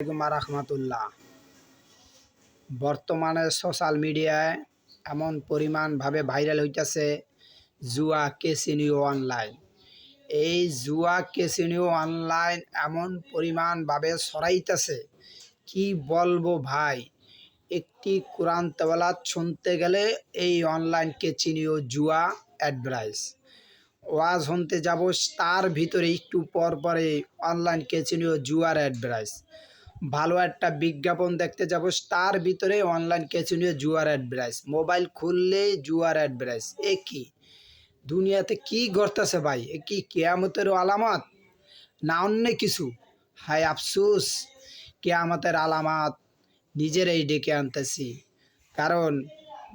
রাহমাতুল্লাহ। বর্তমানে সোশ্যাল মিডিয়ায় এমন পরিমাণভাবে ভাইরাল হইতেছে জুয়া ক্যাসিনো অনলাইন। এই জুয়া ক্যাসিনো অনলাইন এমন পরিমাণভাবে ছড়াইতেছে, কি বলবো ভাই। একটি কোরআন তেলাওয়াত শুনতে গেলে এই অনলাইন ক্যাসিনো জুয়া অ্যাডভার্টাইজ, ওয়াজ শুনতে যাব তার ভিতরে একটু পর পরে অনলাইন ক্যাসিনো জুয়ার অ্যাডভার্টাইজ, ভালো একটা বিজ্ঞাপন দেখতে যাব তার ভিতরে অনলাইন ক্যাসিনো জুয়ার অ্যাডভার্টাইজ, মোবাইল খুললে জুয়ার অ্যাডভার্টাইজ। এ কি দুনিয়াতে কি ঘটতেছে ভাই? এ কি কেয়ামতের আলামত না অন্য কিছু? হায় আফসোস, কেয়ামতের আলামত নিজেরাই ডেকে আনতেছি। কারণ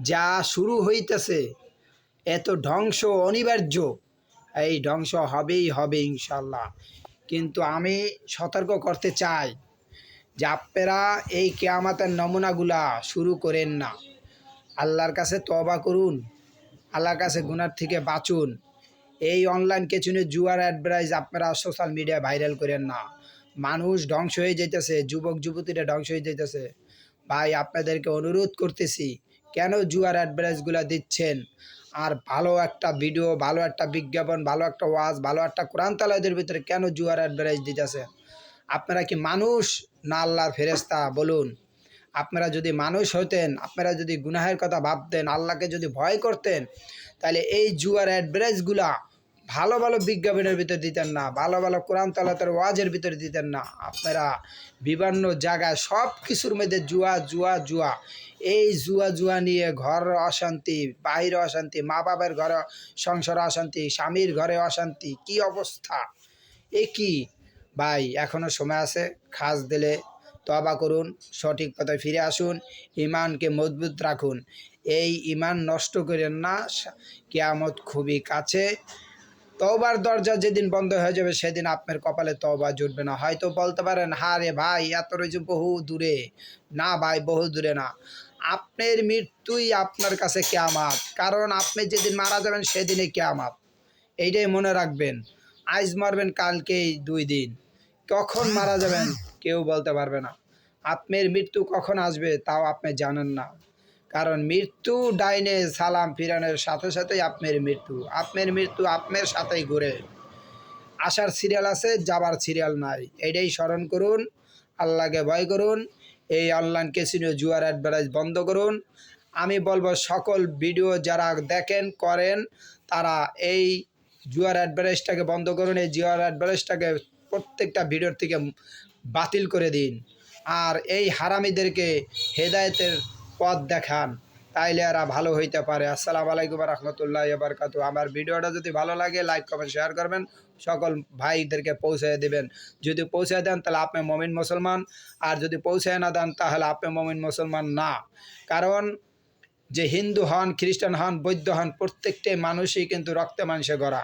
যা শুরু হইতেছে এত ধ্বংস অনিবার্য, এই ধ্বংস হবেই হবে ইনশাল্লাহ। কিন্তু আমি সতর্ক করতে চাই যে আপনারা এই কিয়ামতের নমুনাগুলা শুরু করেন না। আল্লাহর কাছে তওবা করুন, আল্লাহর কাছে গুনার থেকে বাঁচুন। এই অনলাইন ক্যাসিনো জুয়ার অ্যাডভার্টাইজ আপনারা সোশ্যাল মিডিয়ায় ভাইরাল করেন না। মানুষ ধ্বংস হয়ে যাইতেছে, যুবক যুবতীরা ধ্বংস হয়ে যাইতেছে। ভাই আপনাদেরকে অনুরোধ করতেছি, কেন জুয়ার অ্যাডভার্টাইজগুলো দিচ্ছেন? আর ভালো একটা ভিডিও, ভালো একটা বিজ্ঞাপন, ভালো একটা ওয়াজ, ভালো একটা কোরআন তেলাওয়াতের ভিতরে কেন জুয়ার অ্যাডভার্টাইজ দিতেছে? আপনারা কি মানুষ না আল্লাহর ফেরেশতা? বলুন। আপনারা যদি মানুষ হতেন, আপনারা যদি গুনাহের কথা ভাবতেন, আল্লাহকে যদি ভয় করতেন, তাহলে এই জুয়ার অ্যাডভার্টাইজগুলা ভালো ভালো বিজ্ঞাপনের ভিতরে দিতেন না, ভালো ভালো কোরআন তেলাওয়াতের ওয়াজের ভিতরে দিতেন না। আপনারা বিভিন্ন জায়গায় সব কিছুর মধ্যে জুয়া জুয়া জুয়া, এই জুয়া জুয়া নিয়ে ঘর অশান্তি, বাইরে অশান্তি, মা বাবার ঘরে সংসারে অশান্তি, স্বামীর ঘরে অশান্তি, কি অবস্থা! এ কি ভাই? এখনও সময় আছে, খাস দিলে তওবা করুন, সঠিক পথে ফিরে আসুন, ইমানকে মজবুত রাখুন। এই ইমান নষ্ট করেন না, কিয়ামত খুবই কাছে। তওবার দরজা যেদিন বন্ধ হয়ে যাবে সেদিন আপনার কপালে তওবা জুটবে না। হয়তো বলতে পারেন, হ্যাঁ রে ভাই, এত রয়েছে বহু দূরে। না ভাই, বহু দূরে না। আপনার মৃত্যুই আপনার কাছে কিয়ামত, কারণ আপনি যেদিন মারা যাবেন সেদিনই কিয়ামত। এইটাই মনে রাখবেন। আজ মরবেন, কালকেই 2 দিন। কখন মারা যাবেন কেউ বলতে পারবে না। আপনার মৃত্যু কখন আসবে তাও আপনি জানেন না। কারণ মৃত্যু ডাইনে সালাম ফিরানোর সাথে সাথেই আপনার মৃত্যু। আপনার মৃত্যু আপনার সাথেই ঘুরে। আসার সিরিয়াল আছে, যাবার সিরিয়াল নাই। এটাই স্মরণ করুন, আল্লাহকে ভয় করুন। এই অনলাইন ক্যাসিনো জুয়ার অ্যাডভার্টাইজ বন্ধ করুন। আমি বলবো সকল ভিডিও যারা দেখেন করেন তারা এই জুয়ার অ্যাডভার্টাইজটাকে বন্ধ করুন। এই জুয়ার অ্যাডভার্টাইজটাকে প্রত্যেকটা ভিডিওর থেকে বাতিল করে দিন। আর এই হারামিদেরকে হেদায়েতের পথ দেখান, তাইলে এরা ভালো হইতে পারে। আসসালামু আলাইকুম রহমতুল্লাহ বারকাতু। আমার ভিডিওটা যদি ভালো লাগে লাইক কমেন্ট শেয়ার করবেন, সকল ভাইদেরকে পৌঁছে দেবেন। যদি পৌঁছে দেন তাহলে আপনি মুমিন মুসলমান, আর যদি পৌঁছে না দেন তাহলে আপনি মুমিন মুসলমান না। কারণ যে হিন্দু হন, খ্রিস্টান হন, বৌদ্ধ হন, প্রত্যেকটাই মানুষই কিন্তু রক্তে মাংসে গড়া।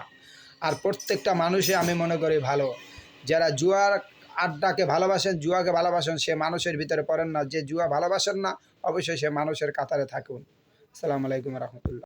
আর প্রত্যেকটা মানুষই আমি মনে করি ভালো। যারা জুয়ার আড্ডাকে ভালোবাসেন, জুয়াকে ভালোবাসেন, সে মানুষের ভিতরে পড়েন না। যে জুয়া ভালোবাসেন না, অবশ্যই সে মানুষের কাতারে থাকুন। আসসালামু আলাইকুম রহমতুল্লাহ।